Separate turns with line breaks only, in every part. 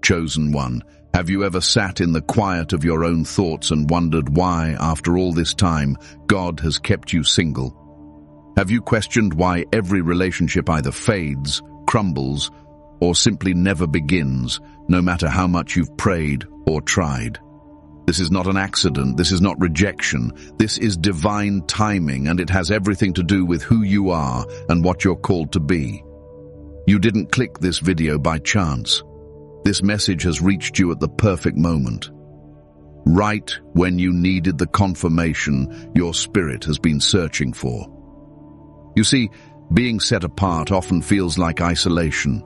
Chosen one, have you ever sat in the quiet of your own thoughts and wondered why, after all this time, God has kept you single? Have you questioned why every relationship either fades, crumbles, or simply never begins, no matter how much you've prayed or tried? This is not an accident, this is not rejection, this is divine timing, and it has everything to do with who you are and what you're called to be. You didn't click this video by chance. This message has reached you at the perfect moment. Right when you needed the confirmation your spirit has been searching for. You see, being set apart often feels like isolation,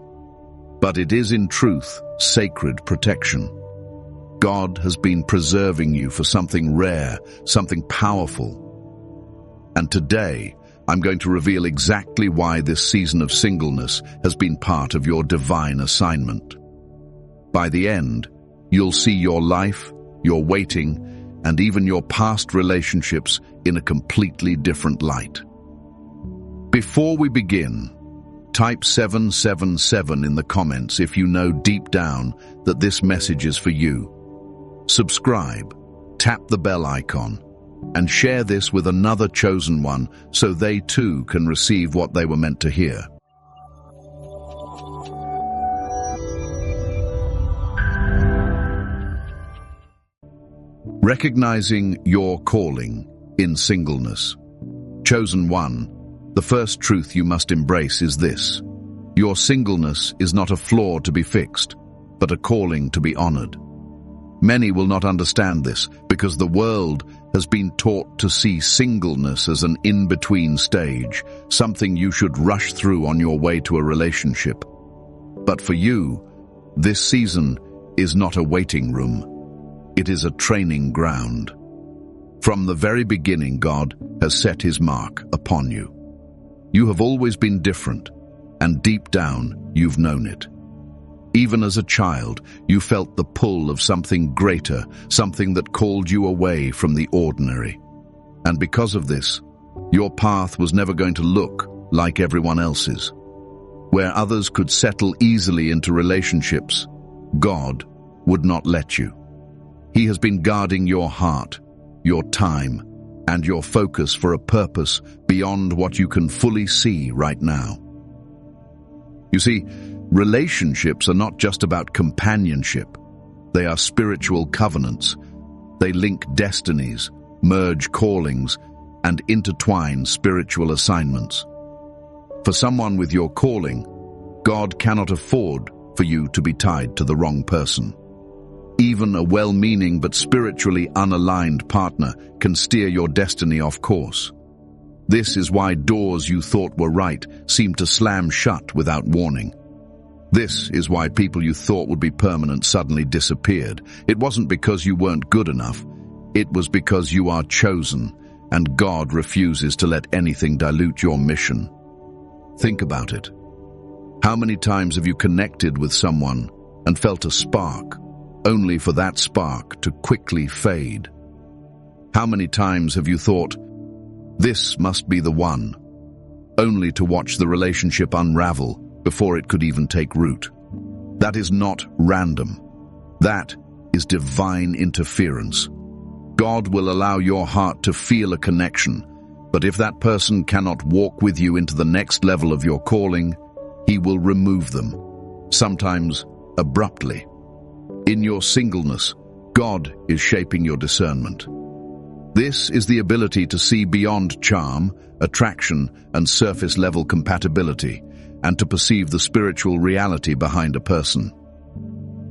but it is in truth sacred protection. God has been preserving you for something rare, something powerful. And today, I'm going to reveal exactly why this season of singleness has been part of your divine assignment. By the end, you'll see your life, your waiting, and even your past relationships in a completely different light. Before we begin, type 777 in the comments if you know deep down that this message is for you. Subscribe, tap the bell icon, and share this with another chosen one so they too can receive what they were meant to hear. Recognizing your calling in singleness. Chosen one, the first truth you must embrace is this: your singleness is not a flaw to be fixed, but a calling to be honored. Many will not understand this because the world has been taught to see singleness as an in-between stage, something you should rush through on your way to a relationship. But for you, this season is not a waiting room. It is a training ground. From the very beginning, God has set his mark upon you. You have always been different, and deep down, you've known it. Even as a child, you felt the pull of something greater, something that called you away from the ordinary. And because of this, your path was never going to look like everyone else's. Where others could settle easily into relationships, God would not let you. He has been guarding your heart, your time, and your focus for a purpose beyond what you can fully see right now. You see, relationships are not just about companionship. They are spiritual covenants. They link destinies, merge callings, and intertwine spiritual assignments. For someone with your calling, God cannot afford for you to be tied to the wrong person. Even a well-meaning but spiritually unaligned partner can steer your destiny off course. This is why doors you thought were right seem to slam shut without warning. This is why people you thought would be permanent suddenly disappeared. It wasn't because you weren't good enough. It was because you are chosen, and God refuses to let anything dilute your mission. Think about it. How many times have you connected with someone and felt a spark, only for that spark to quickly fade? How many times have you thought, "This must be the one," only to watch the relationship unravel before it could even take root? That is not random. That is divine interference. God will allow your heart to feel a connection, but if that person cannot walk with you into the next level of your calling, he will remove them, sometimes abruptly. In your singleness, God is shaping your discernment. This is the ability to see beyond charm, attraction, and surface-level compatibility, and to perceive the spiritual reality behind a person.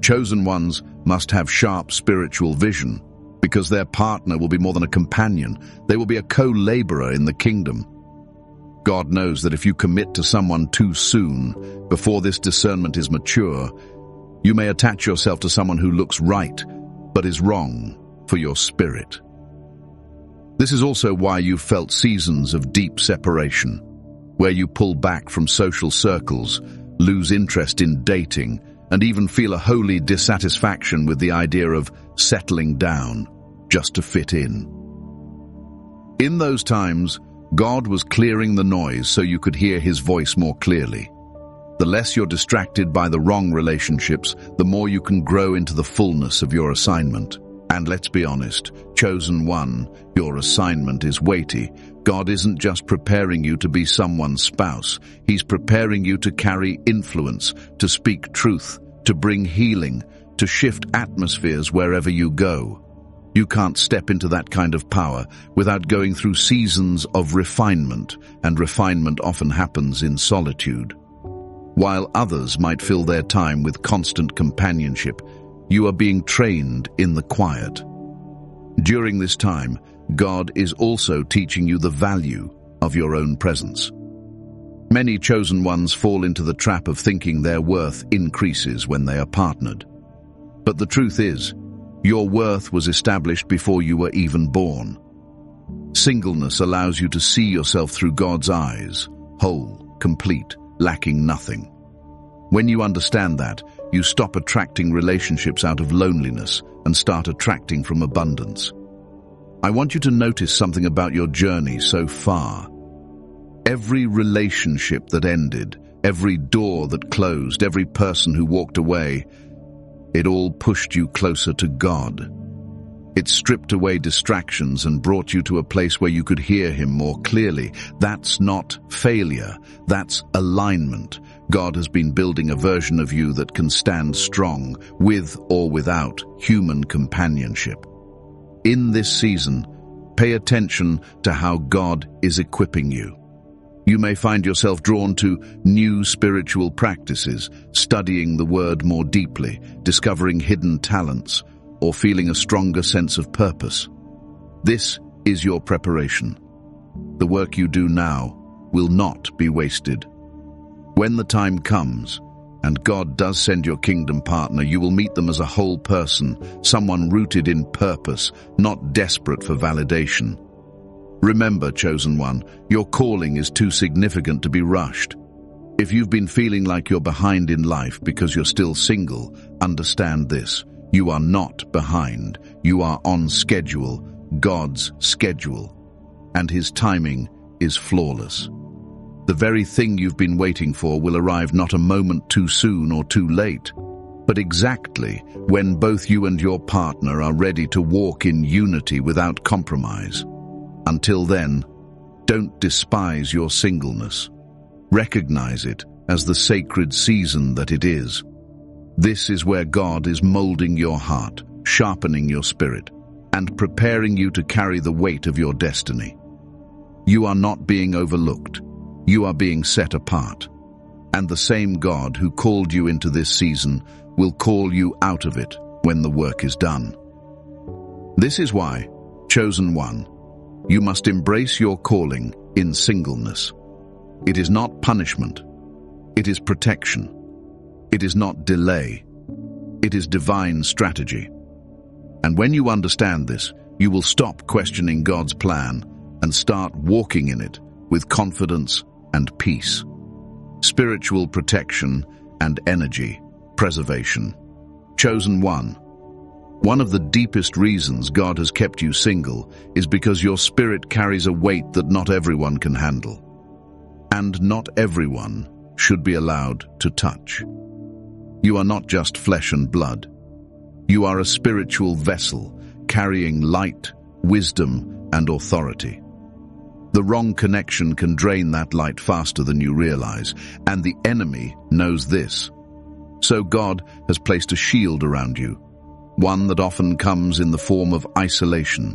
Chosen ones must have sharp spiritual vision, because their partner will be more than a companion. They will be a co-laborer in the kingdom. God knows that if you commit to someone too soon, before this discernment is mature, you may attach yourself to someone who looks right, but is wrong for your spirit. This is also why you've felt seasons of deep separation, where you pull back from social circles, lose interest in dating, and even feel a holy dissatisfaction with the idea of settling down just to fit in. In those times, God was clearing the noise so you could hear his voice more clearly. The less you're distracted by the wrong relationships, the more you can grow into the fullness of your assignment. And let's be honest, chosen one, your assignment is weighty. God isn't just preparing you to be someone's spouse. He's preparing you to carry influence, to speak truth, to bring healing, to shift atmospheres wherever you go. You can't step into that kind of power without going through seasons of refinement, and refinement often happens in solitude. While others might fill their time with constant companionship, you are being trained in the quiet. During this time, God is also teaching you the value of your own presence. Many chosen ones fall into the trap of thinking their worth increases when they are partnered. But the truth is, your worth was established before you were even born. Singleness allows you to see yourself through God's eyes, whole, complete, lacking nothing. When you understand that, you stop attracting relationships out of loneliness and start attracting from abundance. I want you to notice something about your journey so far. Every relationship that ended, every door that closed, every person who walked away, it all pushed you closer to God. It stripped away distractions and brought you to a place where you could hear Him more clearly. That's not failure, that's alignment. God has been building a version of you that can stand strong, with or without human companionship. In this season, pay attention to how God is equipping you. You may find yourself drawn to new spiritual practices, studying the Word more deeply, discovering hidden talents, or feeling a stronger sense of purpose. This is your preparation. The work you do now will not be wasted. When the time comes, and God does send your kingdom partner, you will meet them as a whole person, someone rooted in purpose, not desperate for validation. Remember, chosen one, your calling is too significant to be rushed. If you've been feeling like you're behind in life because you're still single, understand this. You are not behind. You are on schedule, God's schedule. And His timing is flawless. The very thing you've been waiting for will arrive not a moment too soon or too late, but exactly when both you and your partner are ready to walk in unity without compromise. Until then, don't despise your singleness. Recognize it as the sacred season that it is. This is where God is molding your heart, sharpening your spirit, and preparing you to carry the weight of your destiny. You are not being overlooked. You are being set apart. And the same God who called you into this season will call you out of it when the work is done. This is why, chosen one, you must embrace your calling in singleness. It is not punishment. It is protection. It is not delay. It is divine strategy. And when you understand this, you will stop questioning God's plan and start walking in it with confidence and peace. Spiritual protection and energy preservation. Chosen one. One of the deepest reasons God has kept you single is because your spirit carries a weight that not everyone can handle. And not everyone should be allowed to touch. You are not just flesh and blood. You are a spiritual vessel carrying light, wisdom, and authority. The wrong connection can drain that light faster than you realize, and the enemy knows this. So God has placed a shield around you, one that often comes in the form of isolation.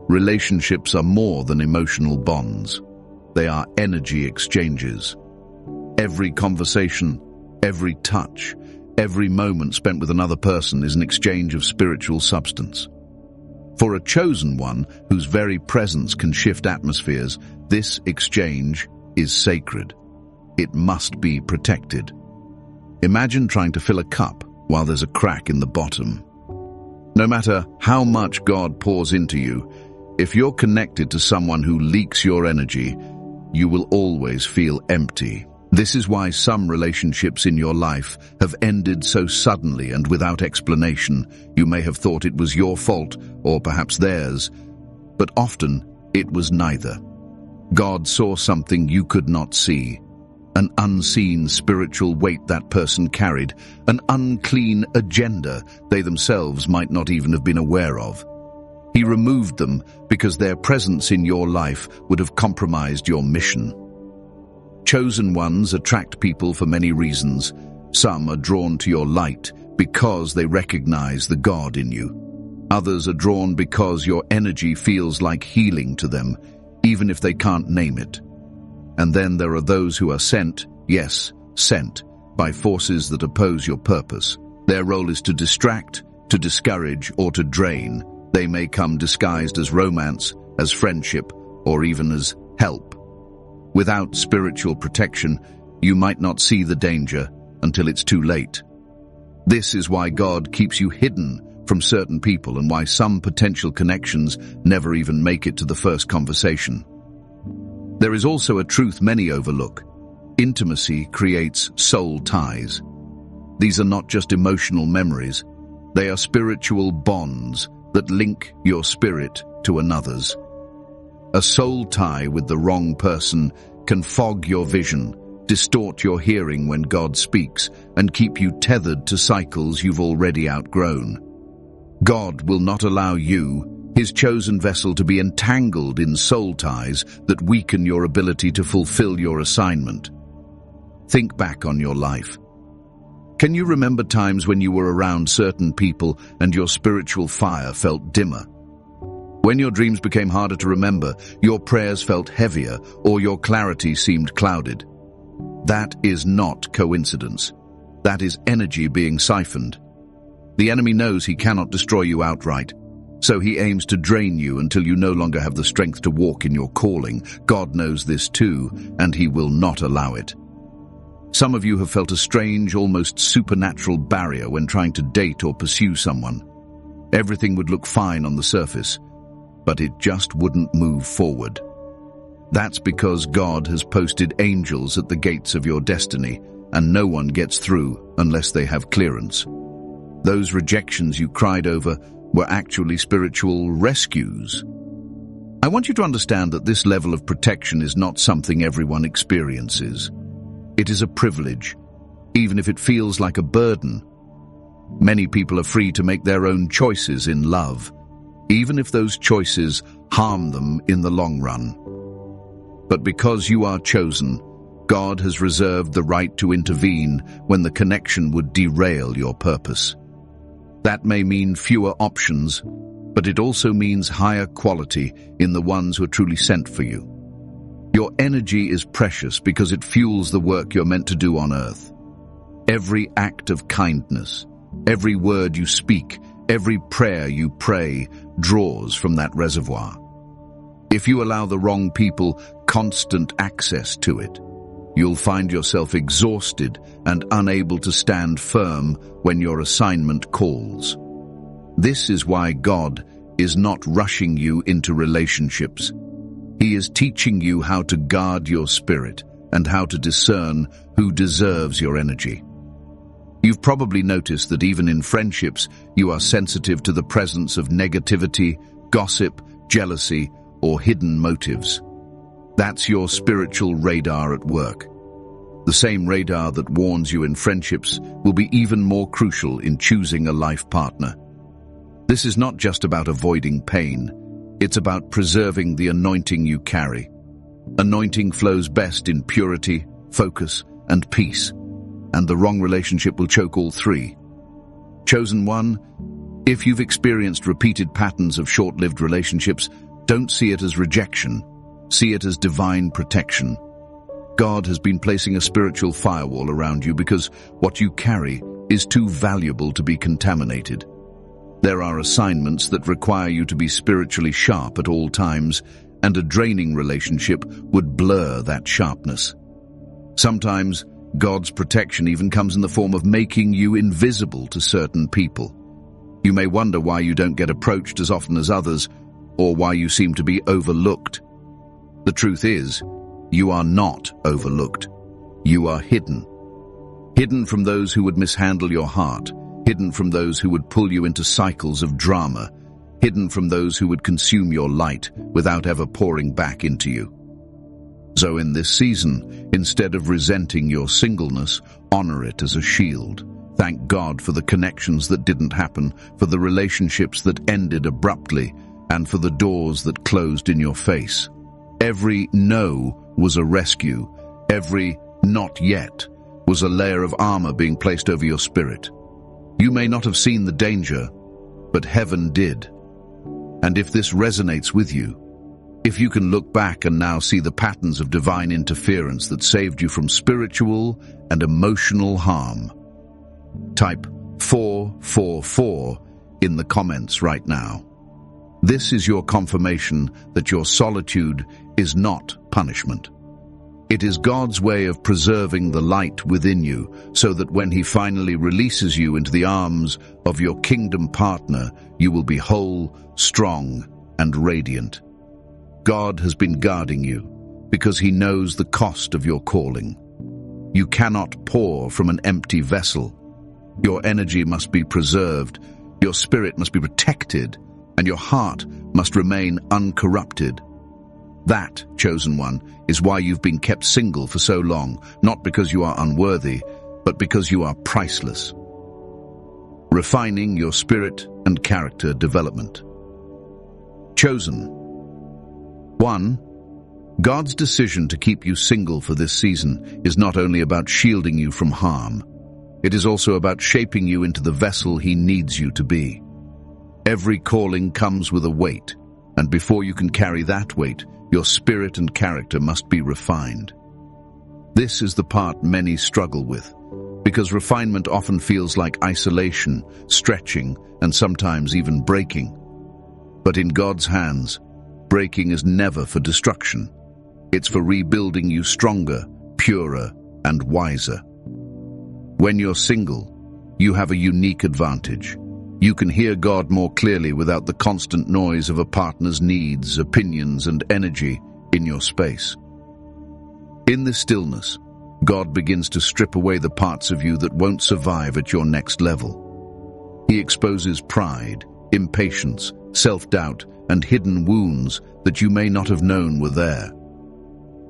Relationships are more than emotional bonds. They are energy exchanges. Every conversation, every touch, every moment spent with another person is an exchange of spiritual substance. For a chosen one whose very presence can shift atmospheres, this exchange is sacred. It must be protected. Imagine trying to fill a cup while there's a crack in the bottom. No matter how much God pours into you, if you're connected to someone who leaks your energy, you will always feel empty. This is why some relationships in your life have ended so suddenly and without explanation. You may have thought it was your fault, or perhaps theirs, but often it was neither. God saw something you could not see, an unseen spiritual weight that person carried, an unclean agenda they themselves might not even have been aware of. He removed them because their presence in your life would have compromised your mission. Chosen ones attract people for many reasons. Some are drawn to your light because they recognize the God in you. Others are drawn because your energy feels like healing to them, even if they can't name it. And then there are those who are sent, yes, sent, by forces that oppose your purpose. Their role is to distract, to discourage, or to drain. They may come disguised as romance, as friendship, or even as help. Without spiritual protection, you might not see the danger until it's too late. This is why God keeps you hidden from certain people and why some potential connections never even make it to the first conversation. There is also a truth many overlook. Intimacy creates soul ties. These are not just emotional memories. They are spiritual bonds that link your spirit to another's. A soul tie with the wrong person can fog your vision, distort your hearing when God speaks, and keep you tethered to cycles you've already outgrown. God will not allow you, His chosen vessel, to be entangled in soul ties that weaken your ability to fulfill your assignment. Think back on your life. Can you remember times when you were around certain people and your spiritual fire felt dimmer? When your dreams became harder to remember, your prayers felt heavier, or your clarity seemed clouded? That is not coincidence. That is energy being siphoned. The enemy knows he cannot destroy you outright, so he aims to drain you until you no longer have the strength to walk in your calling. God knows this too, and He will not allow it. Some of you have felt a strange, almost supernatural barrier when trying to date or pursue someone. Everything would look fine on the surface, but it just wouldn't move forward. That's because God has posted angels at the gates of your destiny, and no one gets through unless they have clearance. Those rejections you cried over were actually spiritual rescues. I want you to understand that this level of protection is not something everyone experiences. It is a privilege, even if it feels like a burden. Many people are free to make their own choices in love, even if those choices harm them in the long run. But because you are chosen, God has reserved the right to intervene when the connection would derail your purpose. That may mean fewer options, but it also means higher quality in the ones who are truly sent for you. Your energy is precious because it fuels the work you're meant to do on earth. Every act of kindness, every word you speak, every prayer you pray draws from that reservoir. If you allow the wrong people constant access to it, you'll find yourself exhausted and unable to stand firm when your assignment calls. This is why God is not rushing you into relationships. He is teaching you how to guard your spirit and how to discern who deserves your energy. You've probably noticed that even in friendships, you are sensitive to the presence of negativity, gossip, jealousy, or hidden motives. That's your spiritual radar at work. The same radar that warns you in friendships will be even more crucial in choosing a life partner. This is not just about avoiding pain. It's about preserving the anointing you carry. Anointing flows best in purity, focus, and peace, and the wrong relationship will choke all three. Chosen one, if you've experienced repeated patterns of short-lived relationships, don't see it as rejection. See it as divine protection. God has been placing a spiritual firewall around you because what you carry is too valuable to be contaminated. There are assignments that require you to be spiritually sharp at all times, and a draining relationship would blur that sharpness. Sometimes, God's protection even comes in the form of making you invisible to certain people. You may wonder why you don't get approached as often as others, or why you seem to be overlooked. The truth is, you are not overlooked. You are hidden. Hidden from those who would mishandle your heart, hidden from those who would pull you into cycles of drama, hidden from those who would consume your light without ever pouring back into you. So in this season, instead of resenting your singleness, honor it as a shield. Thank God for the connections that didn't happen, for the relationships that ended abruptly, and for the doors that closed in your face. Every no was a rescue. Every not yet was a layer of armor being placed over your spirit. You may not have seen the danger, but heaven did. And if this resonates with you, if you can look back and now see the patterns of divine interference that saved you from spiritual and emotional harm, type 444 in the comments right now. This is your confirmation that your solitude is not punishment. It is God's way of preserving the light within you so that when He finally releases you into the arms of your kingdom partner, you will be whole, strong, and radiant. God has been guarding you because He knows the cost of your calling. You cannot pour from an empty vessel. Your energy must be preserved, your spirit must be protected, and your heart must remain uncorrupted. That, chosen one, is why you've been kept single for so long, not because you are unworthy, but because you are priceless. Refining your spirit and character development. Chosen. 1. God's decision to keep you single for this season is not only about shielding you from harm, it is also about shaping you into the vessel He needs you to be. Every calling comes with a weight, and before you can carry that weight, your spirit and character must be refined. This is the part many struggle with, because refinement often feels like isolation, stretching, and sometimes even breaking. But in God's hands, breaking is never for destruction. It's for rebuilding you stronger, purer, and wiser. When you're single, you have a unique advantage. You can hear God more clearly without the constant noise of a partner's needs, opinions, and energy in your space. In this stillness, God begins to strip away the parts of you that won't survive at your next level. He exposes pride, impatience, self-doubt, and hidden wounds that you may not have known were there.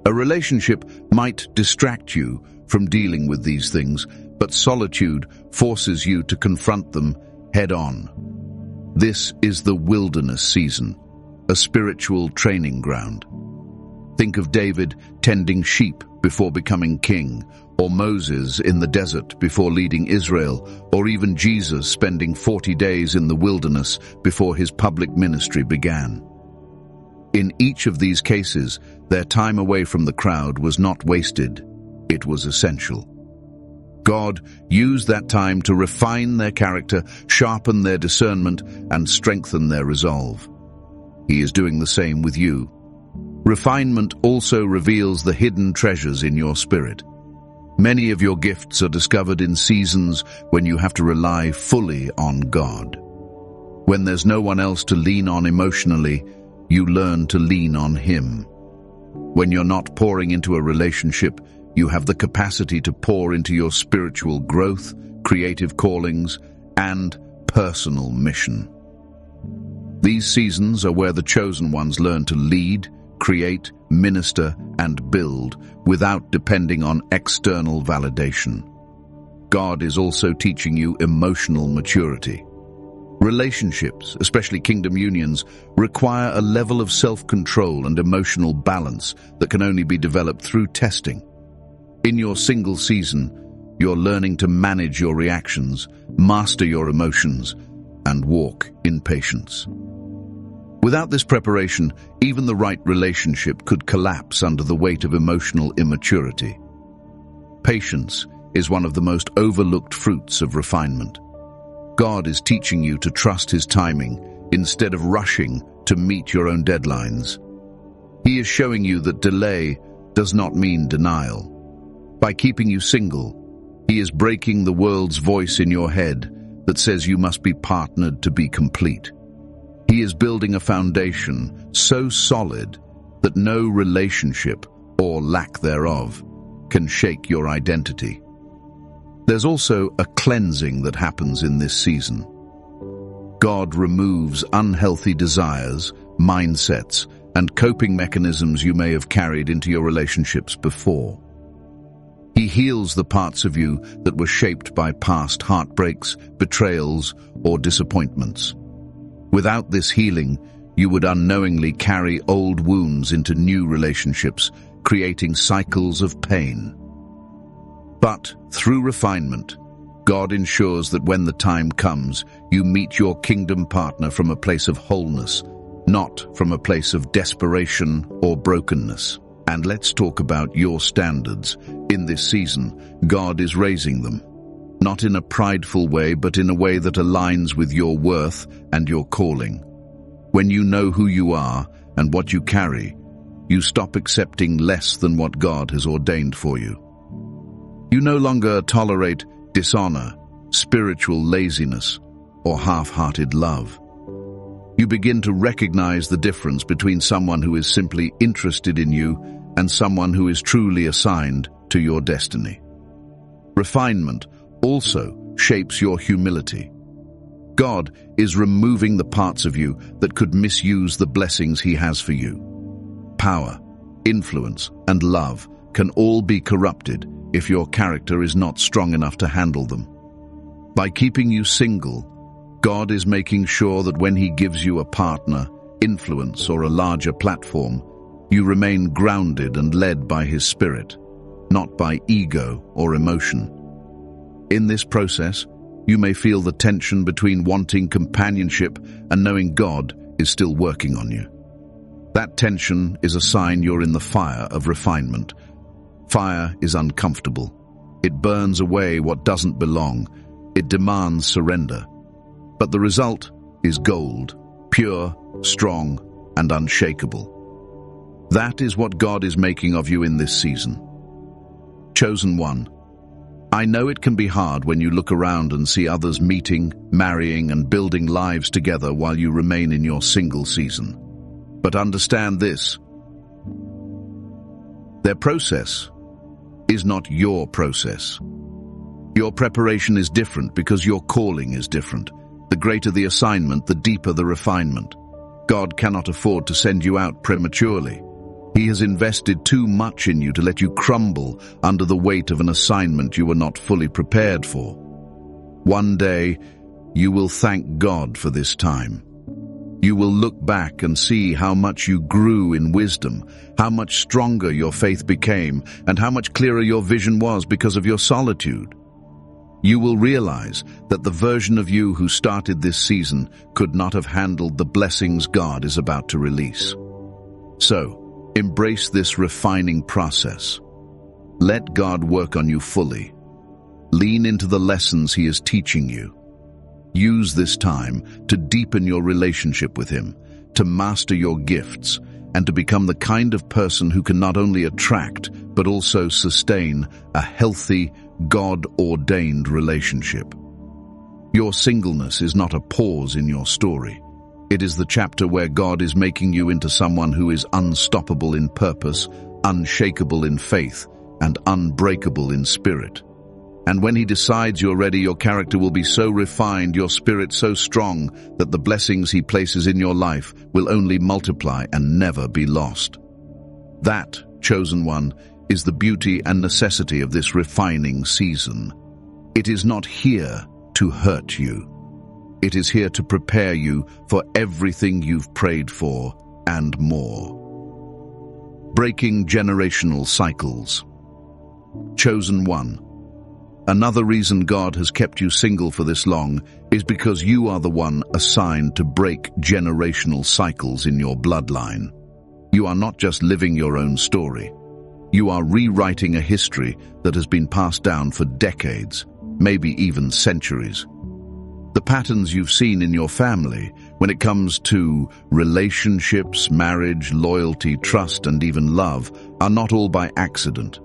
A relationship might distract you from dealing with these things, but solitude forces you to confront them head-on. This is the wilderness season, a spiritual training ground. Think of David tending sheep before becoming king, or Moses in the desert before leading Israel, or even Jesus spending 40 days in the wilderness before his public ministry began. In each of these cases, their time away from the crowd was not wasted, it was essential. God used that time to refine their character, sharpen their discernment, and strengthen their resolve. He is doing the same with you. Refinement also reveals the hidden treasures in your spirit. Many of your gifts are discovered in seasons when you have to rely fully on God. When there's no one else to lean on emotionally, you learn to lean on Him. When you're not pouring into a relationship, you have the capacity to pour into your spiritual growth, creative callings, and personal mission. These seasons are where the chosen ones learn to lead, create, minister, and build without depending on external validation. God is also teaching you emotional maturity. Relationships, especially kingdom unions, require a level of self-control and emotional balance that can only be developed through testing. In your single season, you're learning to manage your reactions, master your emotions, and walk in patience. Without this preparation, even the right relationship could collapse under the weight of emotional immaturity. Patience is one of the most overlooked fruits of refinement. God is teaching you to trust His timing instead of rushing to meet your own deadlines. He is showing you that delay does not mean denial. By keeping you single, He is breaking the world's voice in your head that says you must be partnered to be complete. He is building a foundation so solid that no relationship, or lack thereof, can shake your identity. There's also a cleansing that happens in this season. God removes unhealthy desires, mindsets, and coping mechanisms you may have carried into your relationships before. He heals the parts of you that were shaped by past heartbreaks, betrayals, or disappointments. Without this healing, you would unknowingly carry old wounds into new relationships, creating cycles of pain. But through refinement, God ensures that when the time comes, you meet your kingdom partner from a place of wholeness, not from a place of desperation or brokenness. And let's talk about your standards. In this season, God is raising them. Not in a prideful way, but in a way that aligns with your worth and your calling. When you know who you are and what you carry, you stop accepting less than what God has ordained for you. You no longer tolerate dishonor, spiritual laziness, or half-hearted love. You begin to recognize the difference between someone who is simply interested in you and someone who is truly assigned to your destiny. Refinement also shapes your humility. God is removing the parts of you that could misuse the blessings He has for you. Power, influence, and love can all be corrupted if your character is not strong enough to handle them. By keeping you single, God is making sure that when He gives you a partner, influence, or a larger platform, you remain grounded and led by His Spirit, not by ego or emotion. In this process, you may feel the tension between wanting companionship and knowing God is still working on you. That tension is a sign you're in the fire of refinement. Fire is uncomfortable. It burns away what doesn't belong. It demands surrender. But the result is gold, pure, strong, and unshakable. That is what God is making of you in this season. Chosen one, I know it can be hard when you look around and see others meeting, marrying, and building lives together while you remain in your single season. But understand this: their process is not your process. Your preparation is different because your calling is different. The greater the assignment, the deeper the refinement. God cannot afford to send you out prematurely. He has invested too much in you to let you crumble under the weight of an assignment you were not fully prepared for. One day, you will thank God for this time. You will look back and see how much you grew in wisdom, how much stronger your faith became, and how much clearer your vision was because of your solitude. You will realize that the version of you who started this season could not have handled the blessings God is about to release. So, embrace this refining process. Let God work on you fully. Lean into the lessons He is teaching you. Use this time to deepen your relationship with Him, to master your gifts, and to become the kind of person who can not only attract, but also sustain a healthy, God-ordained relationship. Your singleness is not a pause in your story. It is the chapter where God is making you into someone who is unstoppable in purpose, unshakable in faith, and unbreakable in spirit. And when He decides you're ready, your character will be so refined, your spirit so strong, that the blessings He places in your life will only multiply and never be lost. That, chosen one, is the beauty and necessity of this refining season. It is not here to hurt you. It is here to prepare you for everything you've prayed for and more. Breaking generational cycles. Chosen one. Another reason God has kept you single for this long is because you are the one assigned to break generational cycles in your bloodline. You are not just living your own story. You are rewriting a history that has been passed down for decades, maybe even centuries. The patterns you've seen in your family, when it comes to relationships, marriage, loyalty, trust, and even love, are not all by accident.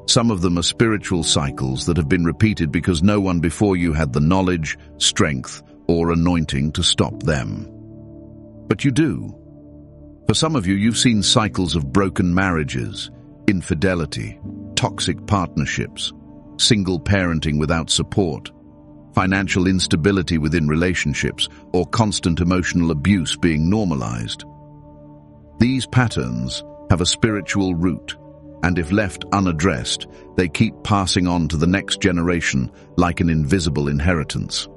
Some of them are spiritual cycles that have been repeated because no one before you had the knowledge, strength, or anointing to stop them. But you do. For some of you, you've seen cycles of broken marriages, infidelity, toxic partnerships, single parenting without support, financial instability within relationships, or constant emotional abuse being normalized. These patterns have a spiritual root, and if left unaddressed, they keep passing on to the next generation like an invisible inheritance.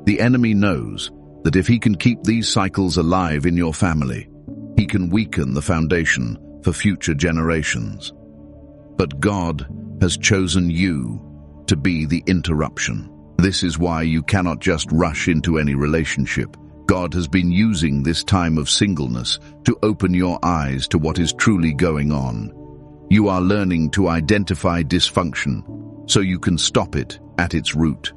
The enemy knows that if he can keep these cycles alive in your family, he can weaken the foundation for future generations. But God has chosen you to be the interruption. This is why you cannot just rush into any relationship. God has been using this time of singleness to open your eyes to what is truly going on. You are learning to identify dysfunction so you can stop it at its root.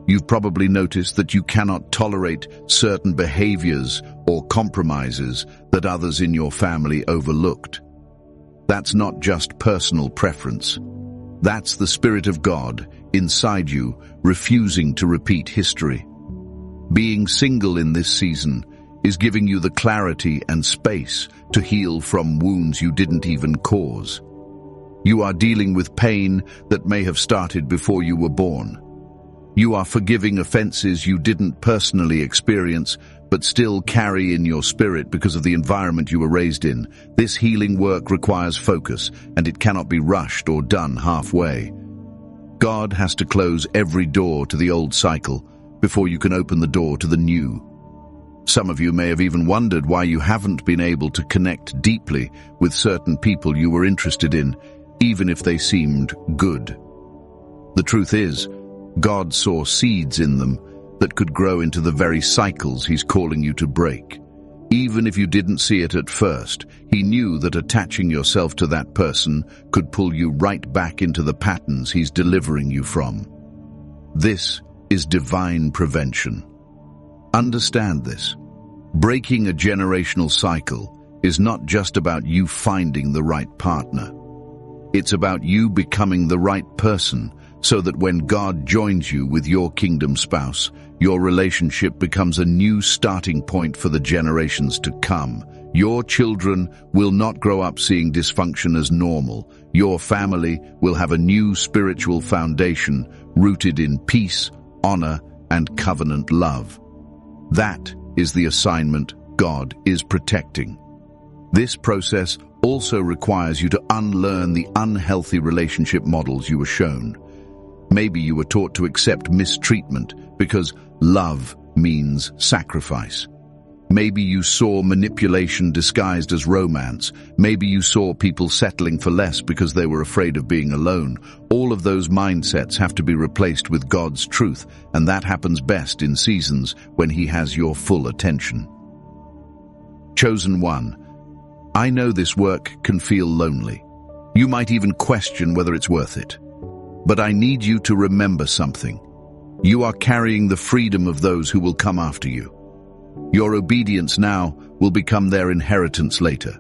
You've probably noticed that you cannot tolerate certain behaviors or compromises that others in your family overlooked. That's not just personal preference. That's the Spirit of God inside you refusing to repeat history. Being single in this season is giving you the clarity and space to heal from wounds you didn't even cause. You are dealing with pain that may have started before you were born. You are forgiving offenses you didn't personally experience, but still carry in your spirit because of the environment you were raised in. This healing work requires focus, and it cannot be rushed or done halfway. God has to close every door to the old cycle before you can open the door to the new. Some of you may have even wondered why you haven't been able to connect deeply with certain people you were interested in, even if they seemed good. The truth is, God saw seeds in them that could grow into the very cycles He's calling you to break. Even if you didn't see it at first, He knew that attaching yourself to that person could pull you right back into the patterns He's delivering you from. This is divine prevention. Understand this. Breaking a generational cycle is not just about you finding the right partner. It's about you becoming the right person, so that when God joins you with your kingdom spouse, your relationship becomes a new starting point for the generations to come. Your children will not grow up seeing dysfunction as normal. Your family will have a new spiritual foundation rooted in peace, honor, and covenant love. That is the assignment God is protecting. This process also requires you to unlearn the unhealthy relationship models you were shown. Maybe you were taught to accept mistreatment because love means sacrifice. Maybe you saw manipulation disguised as romance. Maybe you saw people settling for less because they were afraid of being alone. All of those mindsets have to be replaced with God's truth, and that happens best in seasons when He has your full attention. Chosen one, I know this work can feel lonely. You might even question whether it's worth it. But I need you to remember something. You are carrying the freedom of those who will come after you. Your obedience now will become their inheritance later.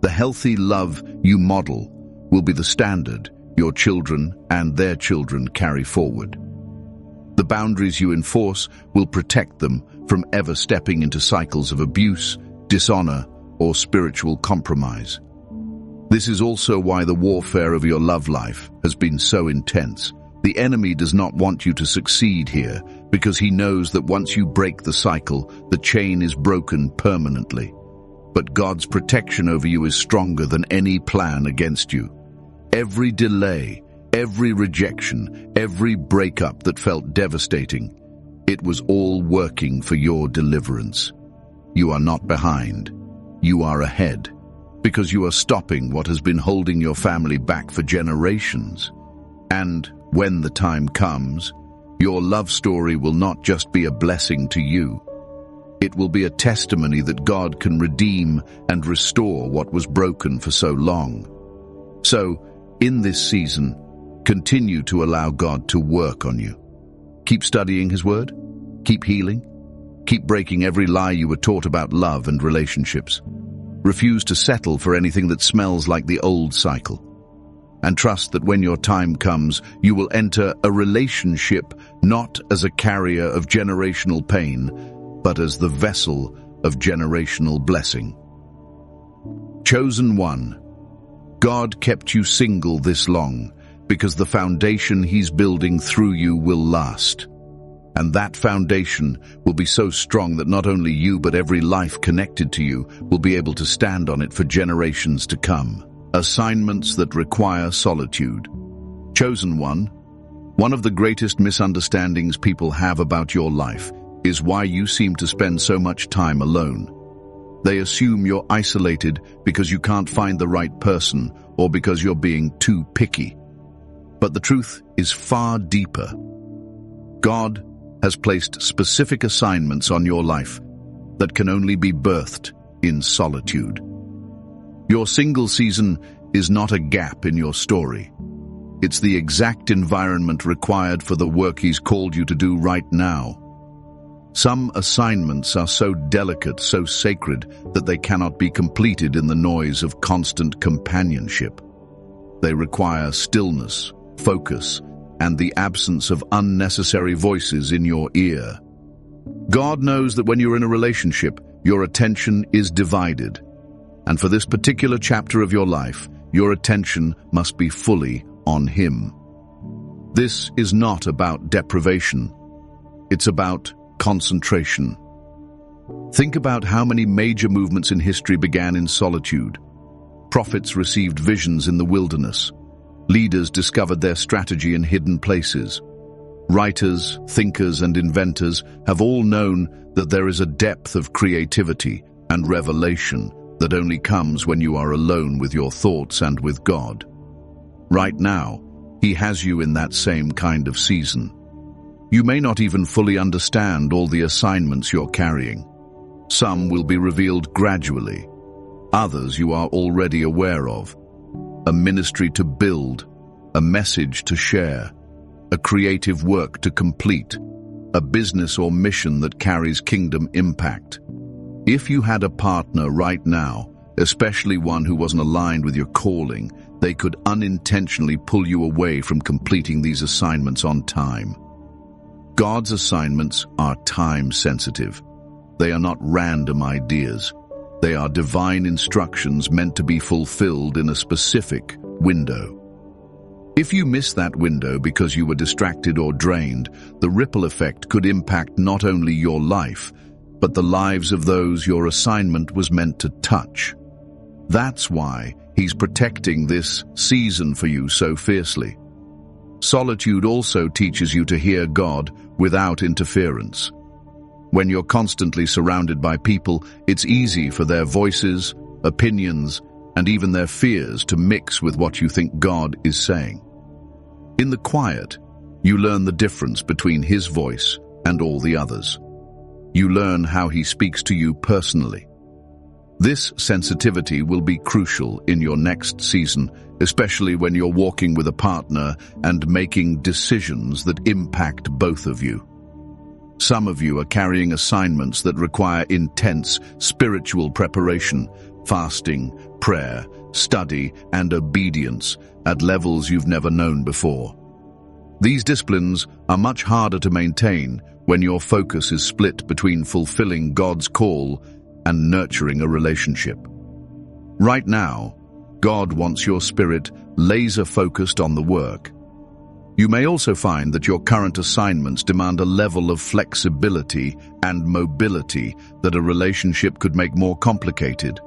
The healthy love you model will be the standard your children and their children carry forward. The boundaries you enforce will protect them from ever stepping into cycles of abuse, dishonor, or spiritual compromise. This is also why the warfare of your love life has been so intense. The enemy does not want you to succeed here because he knows that once you break the cycle, the chain is broken permanently. But God's protection over you is stronger than any plan against you. Every delay, every rejection, every breakup that felt devastating, it was all working for your deliverance. You are not behind. You are ahead, because you are stopping what has been holding your family back for generations. And when the time comes, your love story will not just be a blessing to you. It will be a testimony that God can redeem and restore what was broken for so long. So, in this season, continue to allow God to work on you. Keep studying His Word. Keep healing. Keep breaking every lie you were taught about love and relationships. Refuse to settle for anything that smells like the old cycle. And trust that when your time comes, you will enter a relationship not as a carrier of generational pain, but as the vessel of generational blessing. Chosen one, God kept you single this long because the foundation He's building through you will last. And that foundation will be so strong that not only you but every life connected to you will be able to stand on it for generations to come. Assignments that require solitude. Chosen one. One of the greatest misunderstandings people have about your life is why you seem to spend so much time alone. They assume you're isolated because you can't find the right person or because you're being too picky. But the truth is far deeper. God has placed specific assignments on your life that can only be birthed in solitude. Your single season is not a gap in your story. It's the exact environment required for the work He's called you to do right now. Some assignments are so delicate, so sacred, that they cannot be completed in the noise of constant companionship. They require stillness, focus, and the absence of unnecessary voices in your ear. God knows that when you're in a relationship, your attention is divided. And for this particular chapter of your life, your attention must be fully on Him. This is not about deprivation. It's about concentration. Think about how many major movements in history began in solitude. Prophets received visions in the wilderness. Leaders discovered their strategy in hidden places. Writers, thinkers, and inventors have all known that there is a depth of creativity and revelation that only comes when you are alone with your thoughts and with God. Right now, He has you in that same kind of season. You may not even fully understand all the assignments you're carrying. Some will be revealed gradually. Others you are already aware of. A ministry to build, a message to share, a creative work to complete, a business or mission that carries kingdom impact. If you had a partner right now, especially one who wasn't aligned with your calling, they could unintentionally pull you away from completing these assignments on time. God's assignments are time-sensitive. They are not random ideas. They are divine instructions meant to be fulfilled in a specific window. If you miss that window because you were distracted or drained, the ripple effect could impact not only your life, but the lives of those your assignment was meant to touch. That's why He's protecting this season for you so fiercely. Solitude also teaches you to hear God without interference. When you're constantly surrounded by people, it's easy for their voices, opinions, and even their fears to mix with what you think God is saying. In the quiet, you learn the difference between His voice and all the others. You learn how He speaks to you personally. This sensitivity will be crucial in your next season, especially when you're walking with a partner and making decisions that impact both of you. Some of you are carrying assignments that require intense spiritual preparation, fasting, prayer, study, and obedience at levels you've never known before. These disciplines are much harder to maintain when your focus is split between fulfilling God's call and nurturing a relationship. Right now, God wants your spirit laser-focused on the work. You may also find that your current assignments demand a level of flexibility and mobility that a relationship could make more complicated.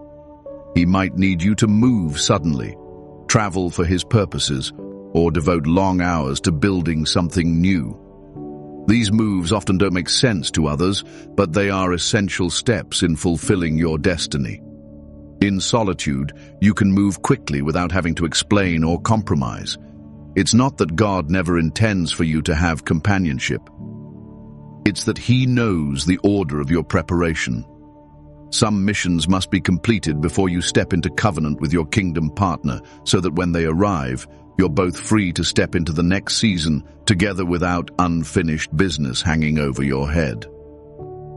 He might need you to move suddenly, travel for His purposes, or devote long hours to building something new. These moves often don't make sense to others, but they are essential steps in fulfilling your destiny. In solitude, you can move quickly without having to explain or compromise. It's not that God never intends for you to have companionship. It's that He knows the order of your preparation. Some missions must be completed before you step into covenant with your kingdom partner, so that when they arrive, you're both free to step into the next season together without unfinished business hanging over your head.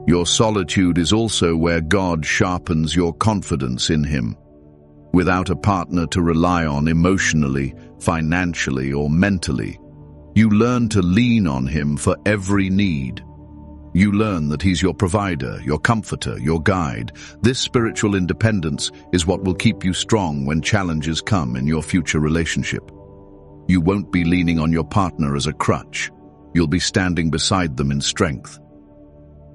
Your solitude is also where God sharpens your confidence in Him. Without a partner to rely on emotionally, financially, or mentally, you learn to lean on Him for every need. You learn that He's your provider, your comforter, your guide. This spiritual independence is what will keep you strong when challenges come in your future relationship. You won't be leaning on your partner as a crutch. you'll be standing beside them in strength.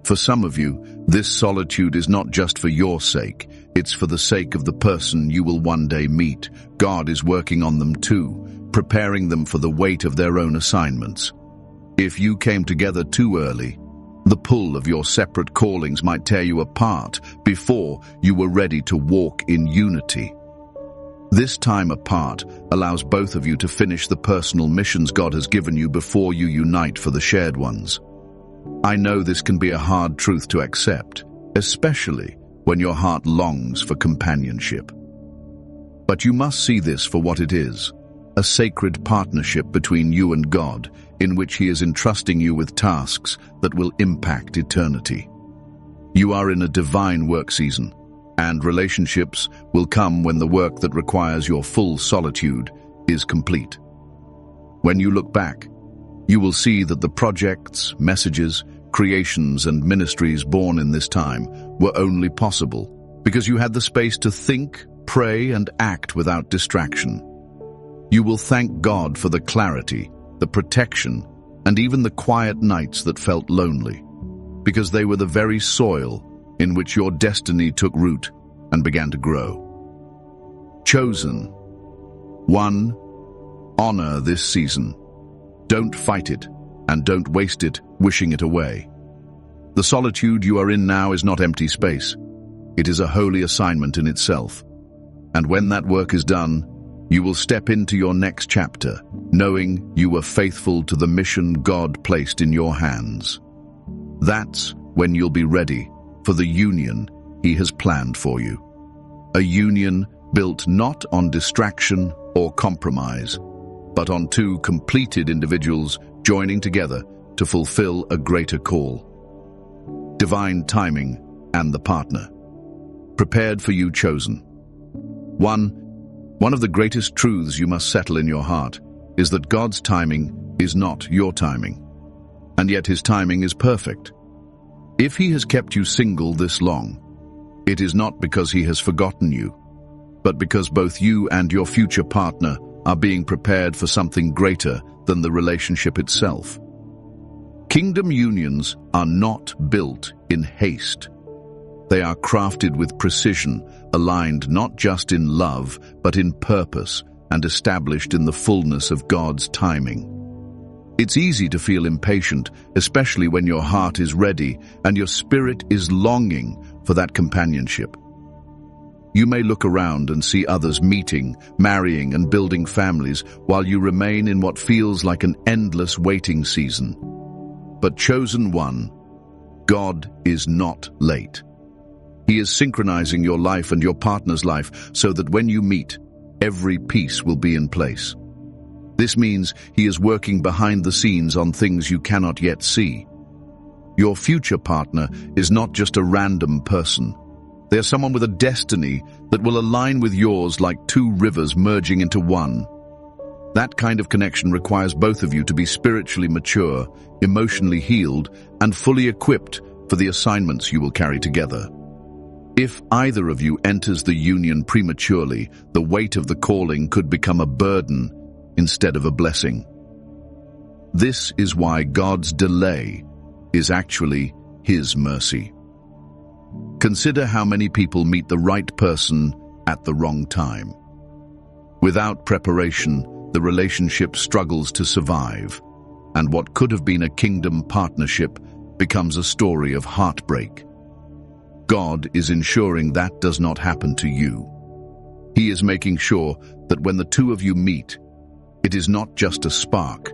For some of you, this solitude is not just for your sake, it's for the sake of the person you will one day meet. God is working on them too, preparing them for the weight of their own assignments. If you came together too early, the pull of your separate callings might tear you apart before you were ready to walk in unity. This time apart allows both of you to finish the personal missions God has given you before you unite for the shared ones. I know this can be a hard truth to accept, especially when your heart longs for companionship. But you must see this for what it is, a sacred partnership between you and God, in which He is entrusting you with tasks that will impact eternity. You are in a divine work season, and relationships will come when the work that requires your full solitude is complete. When you look back, you will see that the projects, messages, creations, and ministries born in this time were only possible because you had the space to think, pray, and act without distraction. You will thank God for the clarity, the protection, and even the quiet nights that felt lonely, because they were the very soil in which your destiny took root and began to grow. Chosen. 1. Honor this season. Don't fight it, and don't waste it wishing it away. The solitude you are in now is not empty space. It is a holy assignment in itself. And when that work is done, you will step into your next chapter, knowing you were faithful to the mission God placed in your hands. That's when you'll be ready for the union He has planned for you. A union built not on distraction or compromise, but on two completed individuals joining together to fulfill a greater call. Divine timing and the partner. Prepared for you, chosen. 1 of the greatest truths you must settle in your heart is that God's timing is not your timing, and yet His timing is perfect. If He has kept you single this long, it is not because He has forgotten you, but because both you and your future partner are being prepared for something greater than the relationship itself. Kingdom unions are not built in haste. They are crafted with precision, aligned not just in love, but in purpose, and established in the fullness of God's timing. It's easy to feel impatient, especially when your heart is ready and your spirit is longing for that companionship. You may look around and see others meeting, marrying, and building families while you remain in what feels like an endless waiting season. But chosen one, God is not late. He is synchronizing your life and your partner's life so that when you meet, every piece will be in place. This means He is working behind the scenes on things you cannot yet see. Your future partner is not just a random person. They are someone with a destiny that will align with yours like two rivers merging into one. That kind of connection requires both of you to be spiritually mature, emotionally healed, and fully equipped for the assignments you will carry together. If either of you enters the union prematurely, the weight of the calling could become a burden instead of a blessing. This is why God's delay is actually His mercy. Consider how many people meet the right person at the wrong time. Without preparation, the relationship struggles to survive, and what could have been a kingdom partnership becomes a story of heartbreak. God is ensuring that does not happen to you. He is making sure that when the two of you meet, it is not just a spark.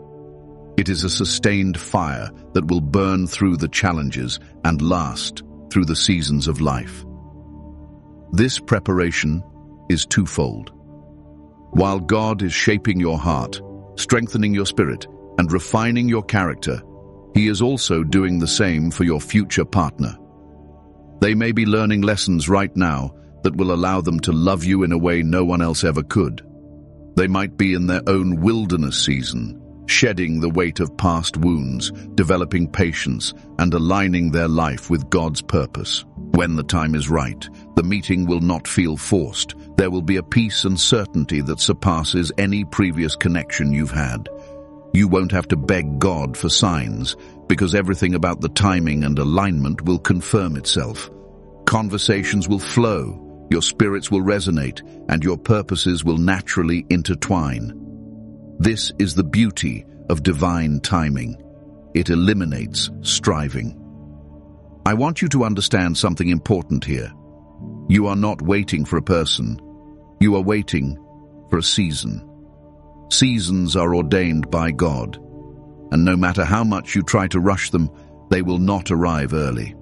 It is a sustained fire that will burn through the challenges and last through the seasons of life. This preparation is twofold. While God is shaping your heart, strengthening your spirit, and refining your character, He is also doing the same for your future partner. They may be learning lessons right now that will allow them to love you in a way no one else ever could. They might be in their own wilderness season, shedding the weight of past wounds, developing patience, and aligning their life with God's purpose. When the time is right, the meeting will not feel forced. There will be a peace and certainty that surpasses any previous connection you've had. You won't have to beg God for signs, because everything about the timing and alignment will confirm itself. Conversations will flow, your spirits will resonate, and your purposes will naturally intertwine. This is the beauty of divine timing. It eliminates striving. I want you to understand something important here. You are not waiting for a person. You are waiting for a season. Seasons are ordained by God, and no matter how much you try to rush them, they will not arrive early.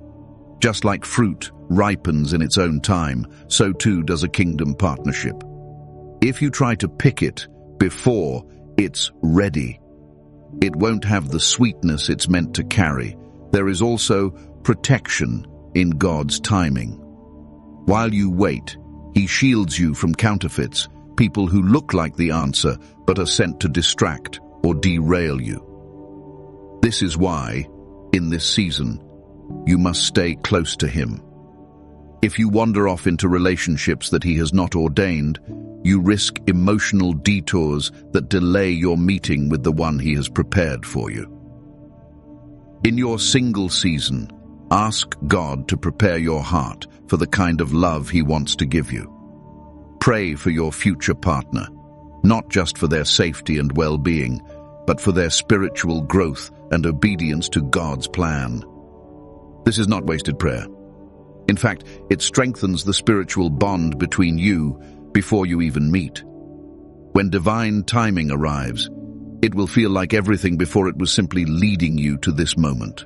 Just like fruit ripens in its own time, so too does a kingdom partnership. If you try to pick it before it's ready, it won't have the sweetness it's meant to carry. There is also protection in God's timing. While you wait, He shields you from counterfeits, people who look like the answer but are sent to distract or derail you. This is why, in this season, you must stay close to Him. If you wander off into relationships that He has not ordained, you risk emotional detours that delay your meeting with the one He has prepared for you. In your single season, ask God to prepare your heart for the kind of love He wants to give you. Pray for your future partner, not just for their safety and well-being, but for their spiritual growth and obedience to God's plan. This is not wasted prayer. In fact, it strengthens the spiritual bond between you before you even meet. When divine timing arrives, it will feel like everything before it was simply leading you to this moment.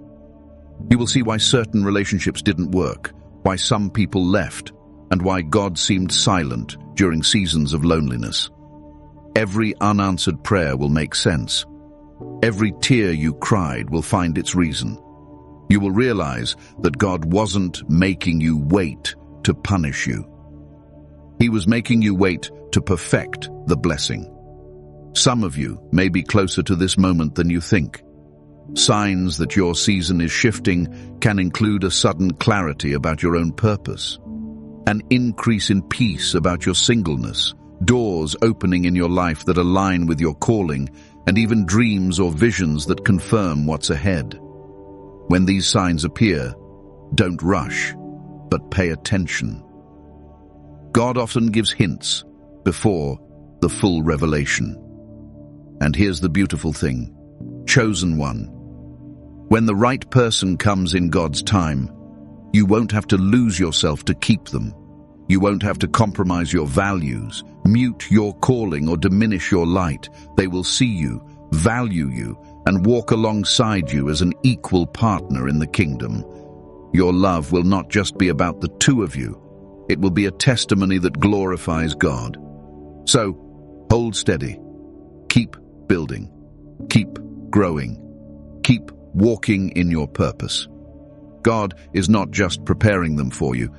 You will see why certain relationships didn't work, why some people left, and why God seemed silent during seasons of loneliness. Every unanswered prayer will make sense. Every tear you cried will find its reason. You will realize that God wasn't making you wait to punish you. He was making you wait to perfect the blessing. Some of you may be closer to this moment than you think. Signs that your season is shifting can include a sudden clarity about your own purpose, an increase in peace about your singleness, doors opening in your life that align with your calling, and even dreams or visions that confirm what's ahead. When these signs appear, don't rush, but pay attention. God often gives hints before the full revelation. And here's the beautiful thing: chosen one. When the right person comes in God's time, you won't have to lose yourself to keep them. You won't have to compromise your values, mute your calling, or diminish your light. They will see you, value you, and walk alongside you as an equal partner in the kingdom. Your love will not just be about the two of you. It will be a testimony that glorifies God. So, hold steady. Keep building. Keep growing. Keep walking in your purpose. God is not just preparing them for you.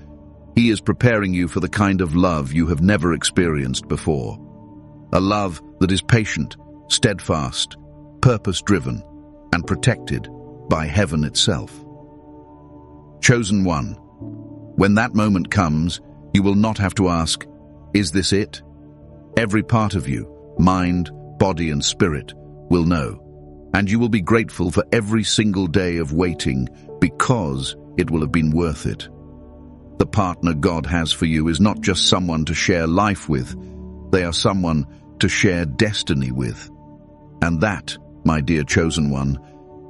He is preparing you for the kind of love you have never experienced before. A love that is patient, steadfast, purpose-driven, and protected by heaven itself. Chosen one. When that moment comes, you will not have to ask, "Is this it?" Every part of you, mind, body, and spirit, will know, and you will be grateful for every single day of waiting because it will have been worth it. The partner God has for you is not just someone to share life with. They are someone to share destiny with. And that, my dear chosen one,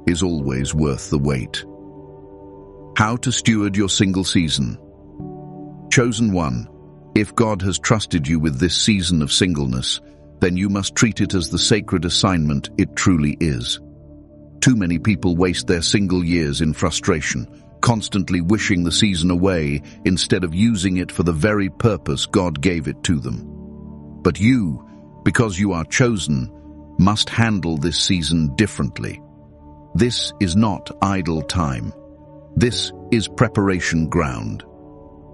is always worth the wait. How to steward your single season. Chosen one, if God has trusted you with this season of singleness, then you must treat it as the sacred assignment it truly is. Too many people waste their single years in frustration, constantly wishing the season away instead of using it for the very purpose God gave it to them. But you, because you are chosen, must handle this season differently. This is not idle time. This is preparation ground.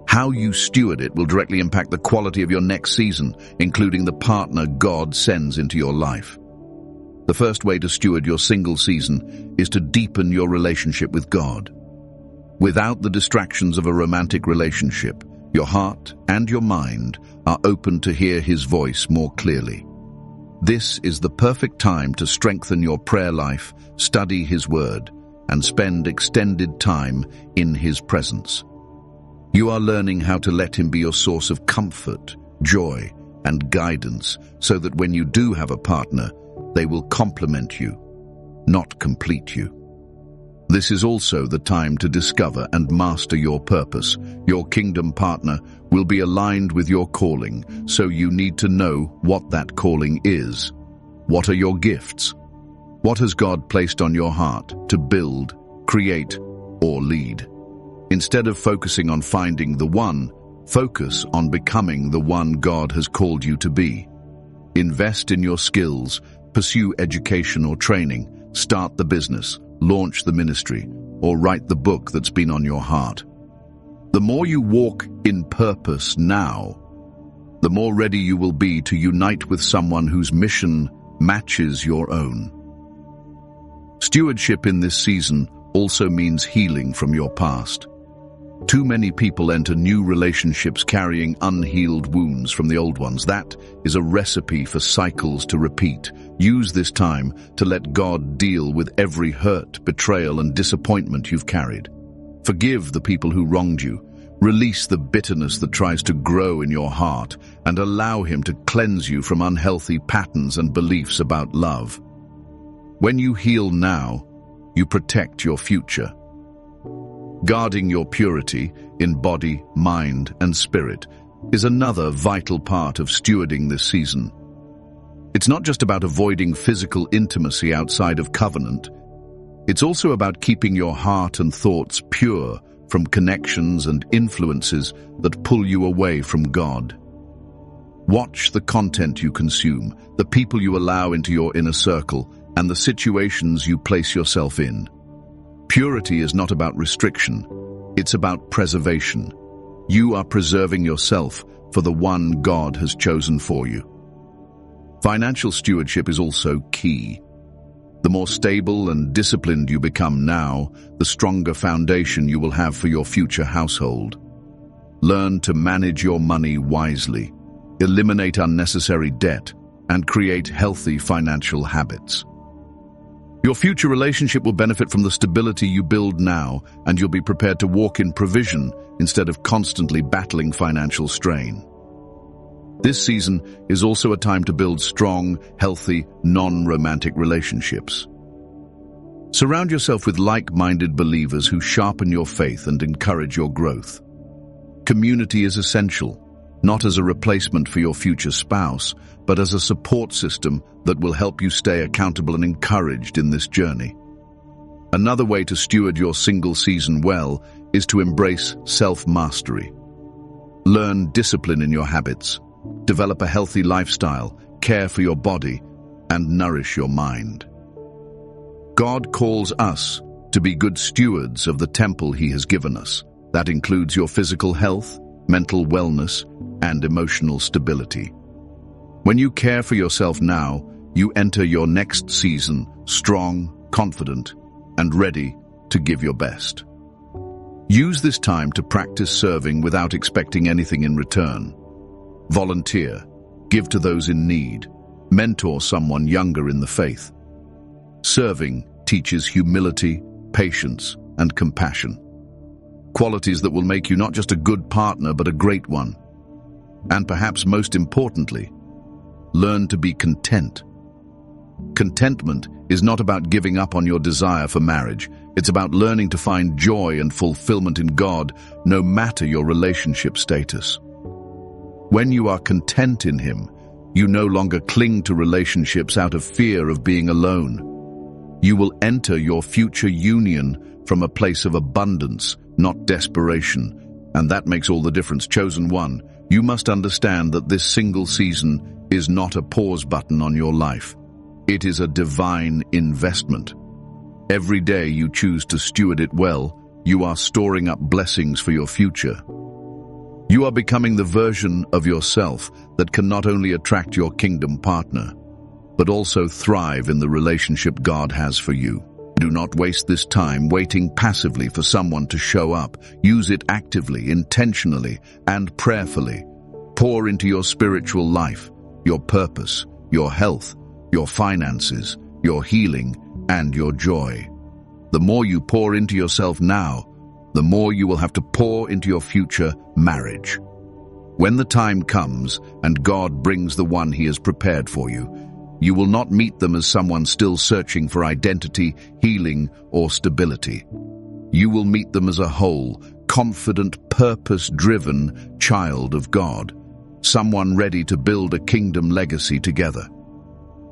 How you steward it will directly impact the quality of your next season, including the partner God sends into your life. The first way to steward your single season is to deepen your relationship with God. Without the distractions of a romantic relationship, your heart and your mind are open to hear His voice more clearly. This is the perfect time to strengthen your prayer life, study His Word, and spend extended time in His presence. You are learning how to let Him be your source of comfort, joy, and guidance, so that when you do have a partner, they will complement you, not complete you. This is also the time to discover and master your purpose. Your kingdom partner will be aligned with your calling, so you need to know what that calling is. What are your gifts? What has God placed on your heart to build, create, or lead? Instead of focusing on finding the one, focus on becoming the one God has called you to be. Invest in your skills, pursue education or training, start the business, launch the ministry, or write the book that's been on your heart. The more you walk in purpose now, the more ready you will be to unite with someone whose mission matches your own. Stewardship in this season also means healing from your past. Too many people enter new relationships carrying unhealed wounds from the old ones. That is a recipe for cycles to repeat. Use this time to let God deal with every hurt, betrayal, and disappointment you've carried. Forgive the people who wronged you. Release the bitterness that tries to grow in your heart, and allow Him to cleanse you from unhealthy patterns and beliefs about love. When you heal now, you protect your future. Guarding your purity in body, mind, and spirit is another vital part of stewarding this season. It's not just about avoiding physical intimacy outside of covenant. It's also about keeping your heart and thoughts pure from connections and influences that pull you away from God. Watch the content you consume, the people you allow into your inner circle, and the situations you place yourself in. Purity is not about restriction, it's about preservation. You are preserving yourself for the one God has chosen for you. Financial stewardship is also key. The more stable and disciplined you become now, the stronger foundation you will have for your future household. Learn to manage your money wisely, eliminate unnecessary debt, and create healthy financial habits. Your future relationship will benefit from the stability you build now, and you'll be prepared to walk in provision instead of constantly battling financial strain. This season is also a time to build strong, healthy, non-romantic relationships. Surround yourself with like-minded believers who sharpen your faith and encourage your growth. Community is essential, not as a replacement for your future spouse, but as a support system that will help you stay accountable and encouraged in this journey. Another way to steward your single season well is to embrace self-mastery. Learn discipline in your habits, develop a healthy lifestyle, care for your body, and nourish your mind. God calls us to be good stewards of the temple He has given us. That includes your physical health, mental wellness, and emotional stability. When you care for yourself now, you enter your next season strong, confident, and ready to give your best. Use this time to practice serving without expecting anything in return. Volunteer, give to those in need, mentor someone younger in the faith. Serving teaches humility, patience, and compassion. Qualities that will make you not just a good partner, but a great one. And perhaps most importantly, learn to be content. Contentment is not about giving up on your desire for marriage. It's about learning to find joy and fulfillment in God, no matter your relationship status. When you are content in Him, you no longer cling to relationships out of fear of being alone. You will enter your future union from a place of abundance, not desperation, and that makes all the difference. Chosen one, you must understand that this single season is not a pause button on your life. It is a divine investment. Every day you choose to steward it well, you are storing up blessings for your future. You are becoming the version of yourself that can not only attract your kingdom partner, but also thrive in the relationship God has for you. Do not waste this time waiting passively for someone to show up. Use it actively, intentionally, and prayerfully. Pour into your spiritual life, your purpose, your health, your finances, your healing, and your joy. The more you pour into yourself now, the more you will have to pour into your future marriage. When the time comes and God brings the one He has prepared for you, you will not meet them as someone still searching for identity, healing, or stability. You will meet them as a whole, confident, purpose-driven child of God, someone ready to build a kingdom legacy together.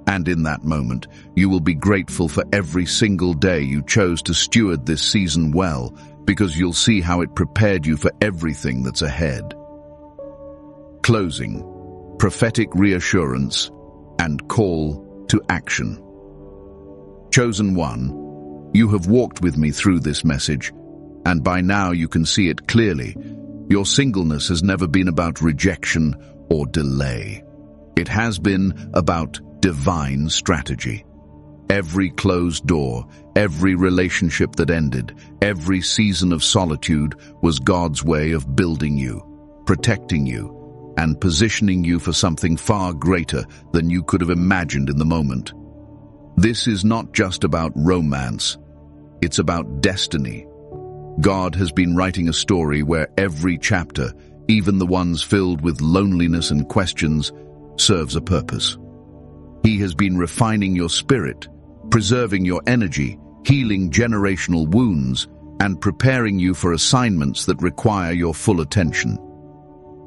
And in that moment, you will be grateful for every single day you chose to steward this season well, because you'll see how it prepared you for everything that's ahead. Closing, prophetic reassurance, and call to action. Chosen one, you have walked with me through this message, and by now you can see it clearly. Your singleness has never been about rejection or delay. It has been about divine strategy. Every closed door, every relationship that ended, every season of solitude was God's way of building you, protecting you, and positioning you for something far greater than you could have imagined in the moment. This is not just about romance, it's about destiny. God has been writing a story where every chapter, even the ones filled with loneliness and questions, serves a purpose. He has been refining your spirit, preserving your energy, healing generational wounds, and preparing you for assignments that require your full attention.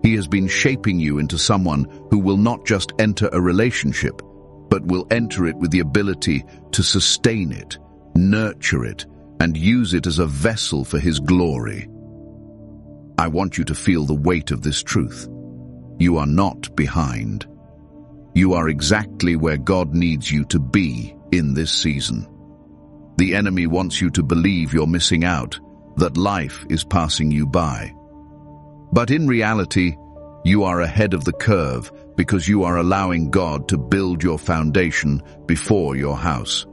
He has been shaping you into someone who will not just enter a relationship, but will enter it with the ability to sustain it, nurture it, and use it as a vessel for His glory. I want you to feel the weight of this truth. You are not behind. You are exactly where God needs you to be in this season. The enemy wants you to believe you're missing out, that life is passing you by. But in reality, you are ahead of the curve because you are allowing God to build your foundation before your house.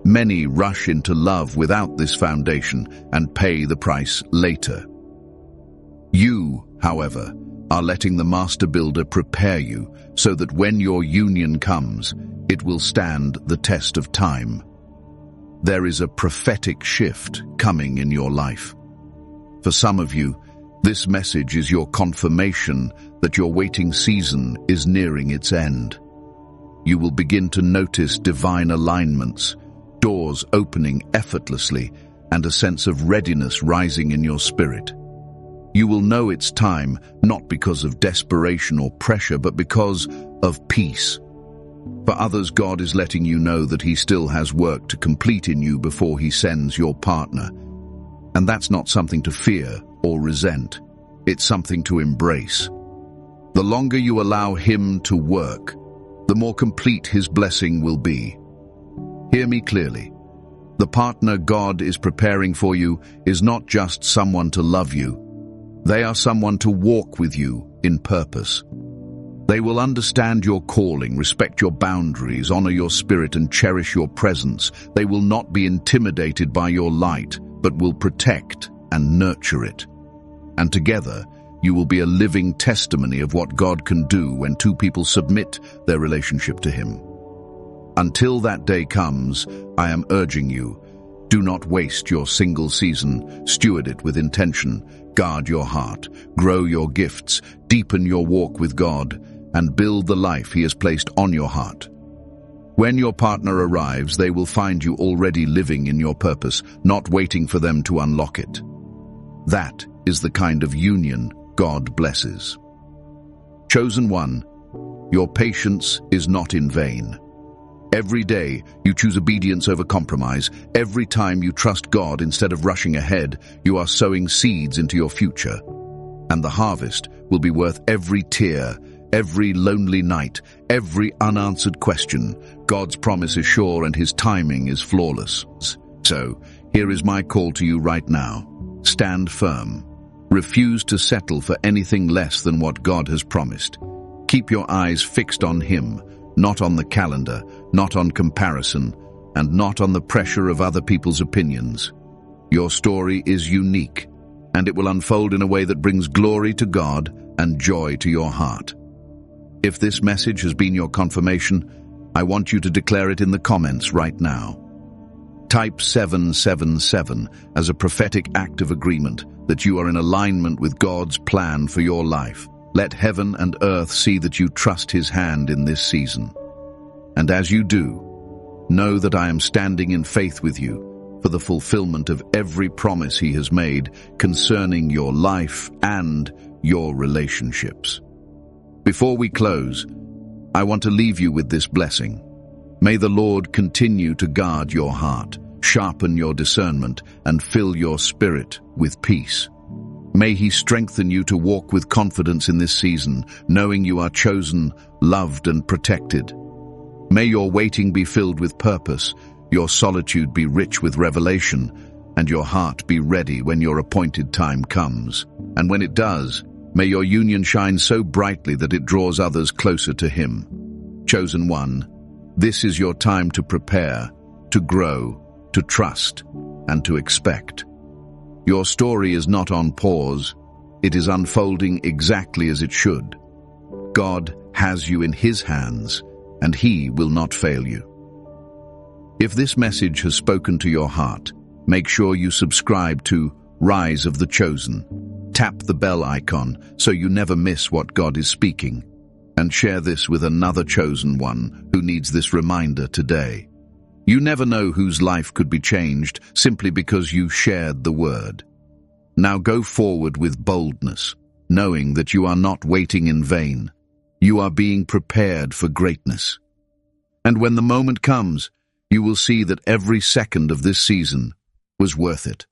Many rush into love without this foundation and pay the price later. You, however, are letting the master builder prepare you so that when your union comes, it will stand the test of time. There is a prophetic shift coming in your life. For some of you, this message is your confirmation that your waiting season is nearing its end. You will begin to notice divine alignments, doors opening effortlessly, and a sense of readiness rising in your spirit. You will know it's time, not because of desperation or pressure, but because of peace. For others, God is letting you know that He still has work to complete in you before He sends your partner. And that's not something to fear or resent. It's something to embrace. The longer you allow Him to work, the more complete His blessing will be. Hear me clearly. The partner God is preparing for you is not just someone to love you. They are someone to walk with you in purpose. They will understand your calling, respect your boundaries, honor your spirit, and cherish your presence. They will not be intimidated by your light, but will protect and nurture it. And together, you will be a living testimony of what God can do when two people submit their relationship to Him. Until that day comes, I am urging you, do not waste your single season. Steward it with intention. Guard your heart, grow your gifts, deepen your walk with God, and build the life He has placed on your heart. When your partner arrives, they will find you already living in your purpose, not waiting for them to unlock it. That is the kind of union God blesses. Chosen one, your patience is not in vain. Every day, you choose obedience over compromise. Every time you trust God instead of rushing ahead, you are sowing seeds into your future. And the harvest will be worth every tear, every lonely night, every unanswered question. God's promise is sure and His timing is flawless. So, here is my call to you right now. Stand firm. Refuse to settle for anything less than what God has promised. Keep your eyes fixed on Him, not on the calendar, not on comparison, and not on the pressure of other people's opinions. Your story is unique, and it will unfold in a way that brings glory to God and joy to your heart. If this message has been your confirmation, I want you to declare it in the comments right now. Type 777 as a prophetic act of agreement that you are in alignment with God's plan for your life. Let heaven and earth see that you trust His hand in this season. And as you do, know that I am standing in faith with you for the fulfillment of every promise He has made concerning your life and your relationships. Before we close, I want to leave you with this blessing. May the Lord continue to guard your heart, sharpen your discernment, and fill your spirit with peace. May He strengthen you to walk with confidence in this season, knowing you are chosen, loved, and protected. May your waiting be filled with purpose, your solitude be rich with revelation, and your heart be ready when your appointed time comes. And when it does, may your union shine so brightly that it draws others closer to Him. Chosen one, this is your time to prepare, to grow, to trust, and to expect. Your story is not on pause. It is unfolding exactly as it should. God has you in His hands, and He will not fail you. If this message has spoken to your heart, make sure you subscribe to Rise of the Chosen. Tap the bell icon so you never miss what God is speaking. And share this with another chosen one who needs this reminder today. You never know whose life could be changed simply because you shared the word. Now go forward with boldness, knowing that you are not waiting in vain. You are being prepared for greatness. And when the moment comes, you will see that every second of this season was worth it.